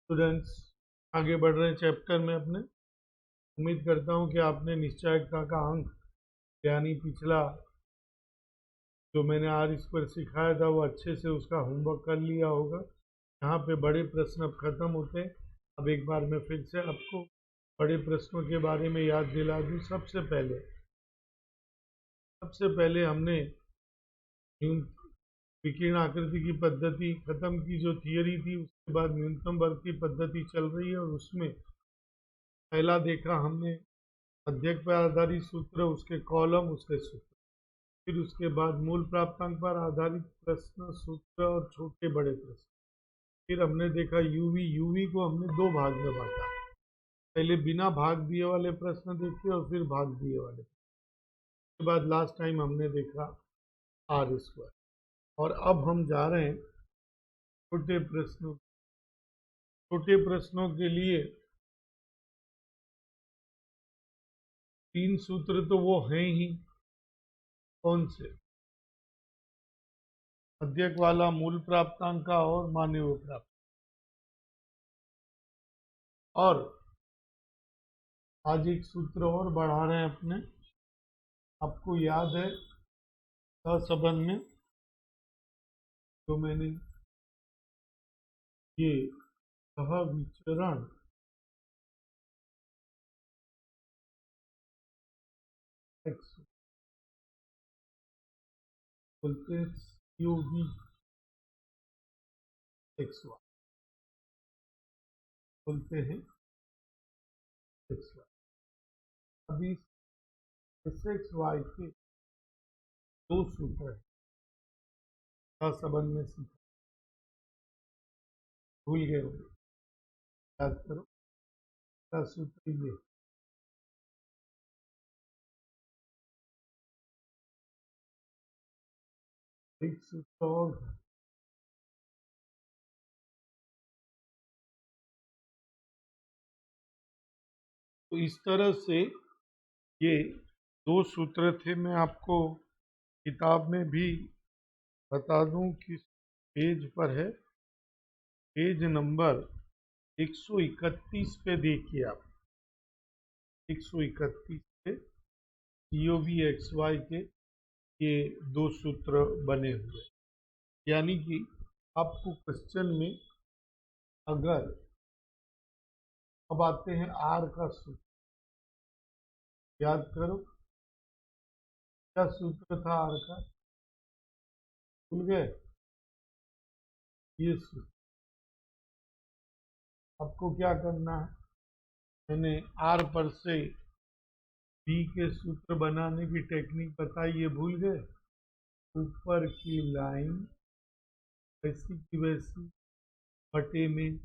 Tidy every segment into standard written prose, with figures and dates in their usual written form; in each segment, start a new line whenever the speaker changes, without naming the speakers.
Students, आगे बढ़ रहे हैं चैप्टर में अपने। उम्मीद करता हूँ कि आपने निश्चयता का अंक यानी पिछला जो मैंने आज इस पर सिखाया था वो अच्छे से उसका होमवर्क कर लिया होगा। यहाँ पे बड़े प्रश्न अब खत्म होते हैं। अब एक बार मैं फिर से आपको बड़े प्रश्नों के बारे में याद दिला दूँ। सबसे पहले हमने विकिरण आकृति की पद्धति खत्म की, जो थियरी थी। उसके बाद न्यूनतम वर्ग की पद्धति चल रही है और उसमें पहला देखा हमने अध्यक पर आधारित सूत्र, उसके कॉलम, उसके सूत्र। फिर उसके बाद मूल प्राप्तांक पर आधारित प्रश्न, सूत्र और छोटे बड़े प्रश्न। फिर हमने देखा यूवी को हमने दो भाग में बांटा। पहले बिना भाग दिए वाले प्रश्न देखे और फिर भाग दिए वाले। उसके बाद लास्ट टाइम हमने देखा आर स्क्वायर। और अब हम जा रहे हैं छोटे प्रश्नों। छोटे प्रश्नों के लिए तीन सूत्र तो वो हैं ही। कौन से? अध्यक वाला, मूल प्राप्तांक का और मान्य प्राप्त। और आज एक सूत्र और बढ़ा रहे हैं अपने। आपको याद है सहसंबंध में तो मैंने ये सहविचरण एक्स बोलते हैं, यूवी एक्स वाई बोलते हैं एक्स वाई। अभी एस एक्स वाई के दो सूत्र है सहसंबंध में सीखा। भूल गए होंगे, याद करो। क्या सूत्र ये? एक सूत्र और है। तो इस तरह से ये दो सूत्र थे। मैं आपको किताब में भी बता दूं किस पेज पर है। पेज नंबर 131 पे देखिए आप। 131 पे यूवी एक्स वाई के ये दो सूत्र बने हुए। यानी कि आपको क्वेश्चन में अगर अब आते हैं आर का सूत्र, याद करो क्या सूत्र था आर का, भूल गए? ये सूत्र आपको क्या करना है, मैंने आर पर से बी के सूत्र बनाने की टेक्निक बताई, ये भूल गए? ऊपर की लाइन वैसी की वैसी बटे में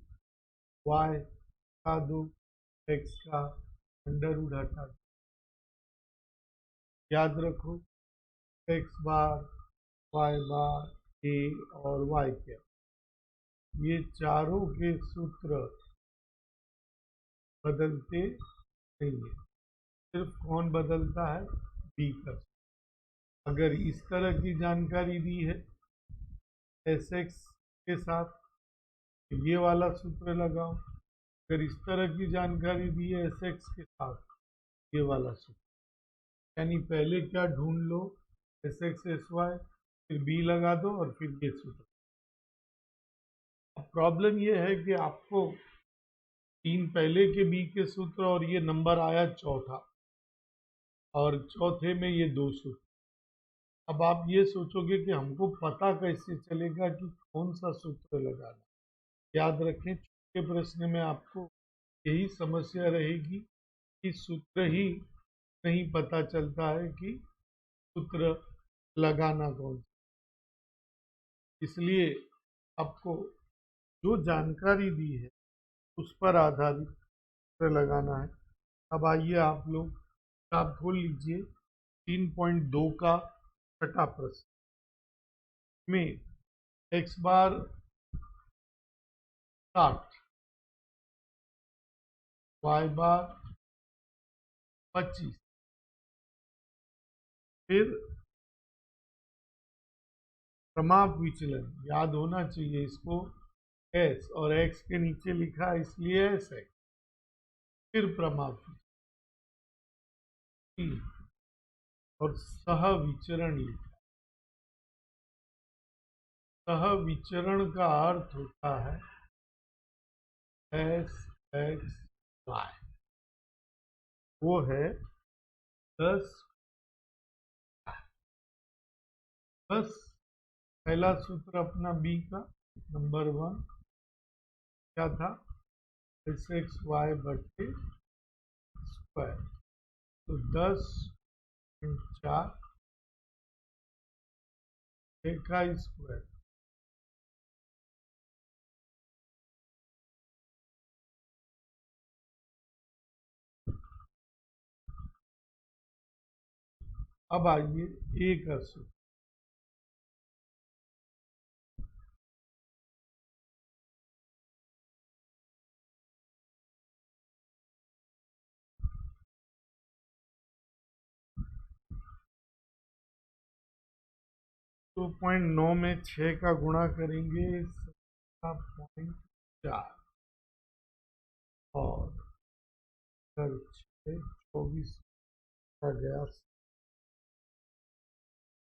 वाई का दो, एक्स का अंडर रूट हटा दो। याद रखो एक्स बार, वाई बार, ए और वाई कैप, ये चारों के सूत्र बदलते नहीं है। सिर्फ कौन बदलता है? बी का। अगर इस तरह की जानकारी दी है एस एक्स के साथ, ये वाला सूत्र लगाओ। अगर इस तरह की जानकारी दी है एस एक्स के साथ, ये वाला सूत्र। यानी पहले क्या ढूंढ लो? एस एक्स एस वाई, फिर बी लगा दो और फिर ये सूत्र। अब प्रॉब्लम ये है कि आपको तीन पहले के बी के सूत्र और ये नंबर आया चौथा, और चौथे में ये दो सूत्र। अब आप ये सोचोगे कि हमको पता कैसे चलेगा कि कौन सा सूत्र लगाना। याद रखें, छोटे प्रश्न में आपको यही समस्या रहेगी कि सूत्र ही नहीं पता चलता है कि सूत्र लगाना कौन सा। इसलिए आपको जो जानकारी दी है उस पर आधारित सूत्र लगाना है। अब आइए आप लोग आप खोल लीजिए 3.2 का छठा प्रश्न में एक्स बार 60, वाई बार 25, फिर क्रमांक विचलन याद होना चाहिए इसको, एस और एक्स के नीचे लिखा है इसलिए एस एक्स, फिर प्रमापित और सह विचरण लिखा। सह विचरण का अर्थ होता है एस एक्स वाई, वो है 10। बस पहला सूत्र अपना बी का नंबर 1 क्या था, एस एक्स वाई बट्टे स्क्वायर, तो 10 4 का स्क्वायर। अब आइए ए का सूत्र, तो 2.9 में 6 का गुणा करेंगे 17.4 और 24 का गया,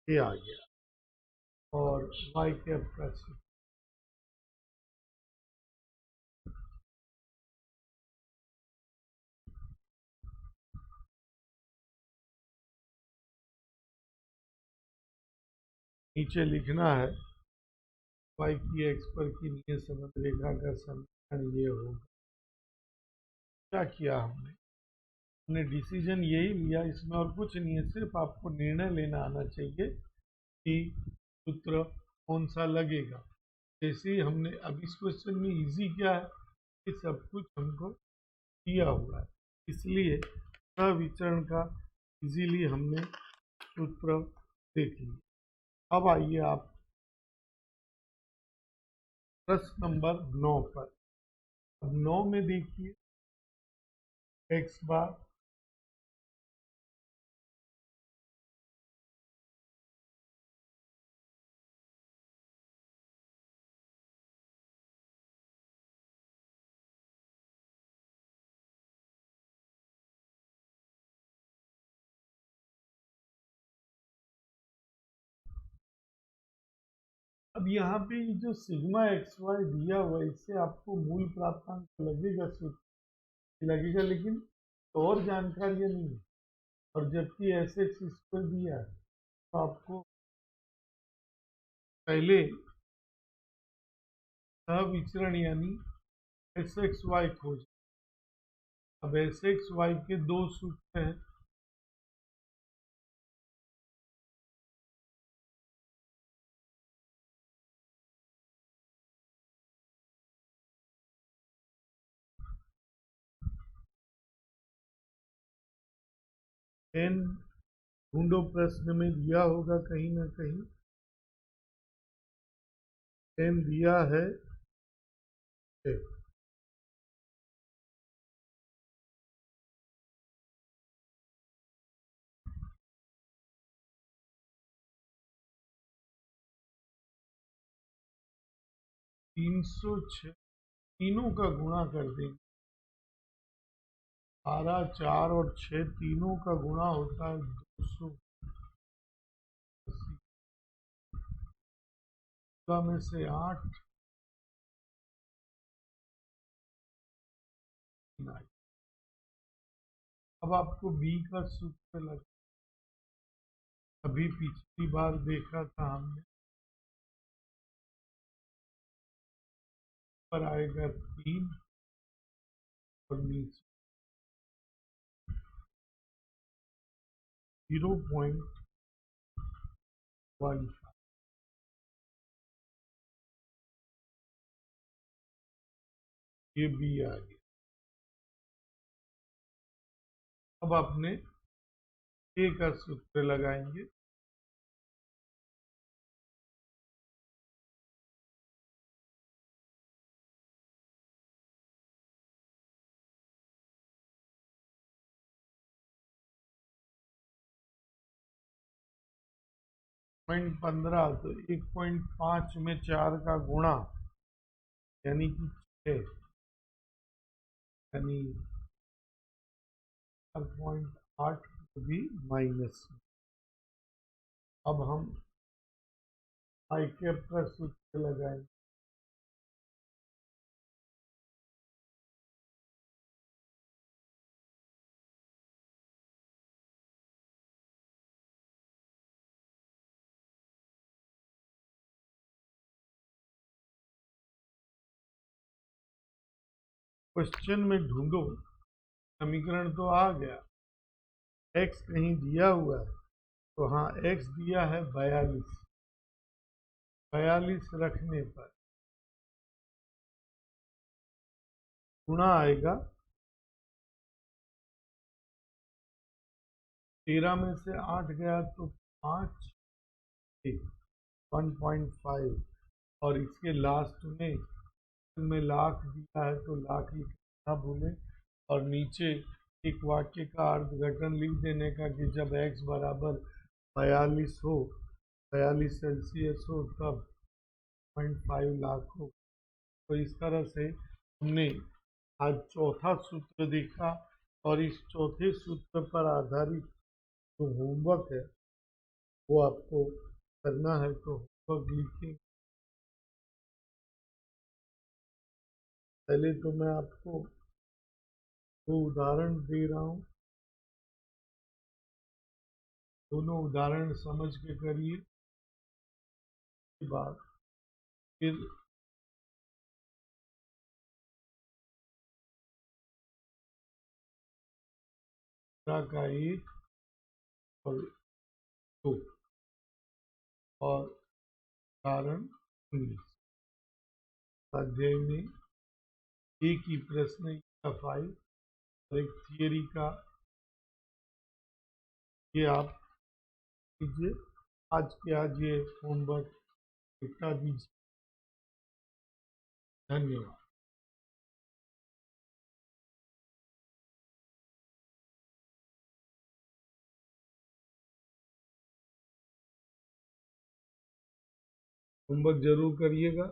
ये आ गया। और वाई कैप का सूत्र, नीचे लिखना है वाई की एक्स पर की नीय संबंध रेखा का समीकरण ये होगा। क्या किया हमने डिसीजन यही लिया, इसमें और कुछ नहीं है, सिर्फ आपको निर्णय लेना आना चाहिए कि सूत्र कौन सा लगेगा। जैसे ही हमने, अब इस क्वेश्चन में इजी क्या है कि सब कुछ हमको दिया हुआ है, इसलिए सविचरण का इजीली हमने सूत्र देख लिया। अब आइए आप प्रश्न नंबर 9 पर। अब 9 में देखिए एक्स बार अब यहाँ पे जो सिग्मा एक्स वाई दिया हुआ है, इससे आपको मूल प्राप्तांक लगेगा, सूत्र लगेगा, लेकिन और जानकारियाँ नहीं है। और जबकि एस एक्स स्क्वायर दिया है, तो आपको पहले सविचरण यानी एस एक्स वाई खोज। अब एस एक्स वाई के दो सूत्र हैं, एन ढूंढो, प्रश्न में दिया होगा कहीं ना कहीं, एन दिया है 306, तीनों का गुणा कर देंगे, 12 4 और 6 तीनों का गुणा होता है 280 में से 8 अब आपको बी का सूत्र लग, अभी पिछली बार देखा था हमने, पर आएगा 3 और नीचे 0.15, ये बी आ गया। अब आपने ए का सूत्र लगाएंगे, .15, तो 1.5 में 4 का गुणा यानी कि 6, यानी 4.8 भी माइनस में। अब हम आई कैप का सूत्र लगाएं। क्वेश्चन में ढूंढो, समीकरण तो आ गया, एक्स कहीं दिया हुआ है, तो हाँ एक्स दिया है 42, 42 रखने पर गुणा आएगा 13 में से 8 गया तो 5, 1.5, और इसके लास्ट में लाख दिया है तो लाख लिखना भूलें, और नीचे एक वाक्य का अर्थघटन लिख देने का कि जब x बराबर 42 हो, 42 सेल्सियस हो, तब 0.5 लाख हो। तो इस तरह से हमने आज चौथा सूत्र देखा, और इस चौथे सूत्र पर आधारित जो होमवर्क है वो आपको करना है। तो होमवर्क लिखें। पहले तो मैं आपको दो उदाहरण दे रहा हूँ, दोनों उदाहरण समझ के करिए। के बाद फिर का 1 और 2 और उदाहरण 19 अध्याय में एक ही प्रश्न का 5 और एक थियरी का, ये आप कीजिए। आज के आज ये होमवर्क निपटा दीजिए। धन्यवाद। होमवर्क जरूर करिएगा।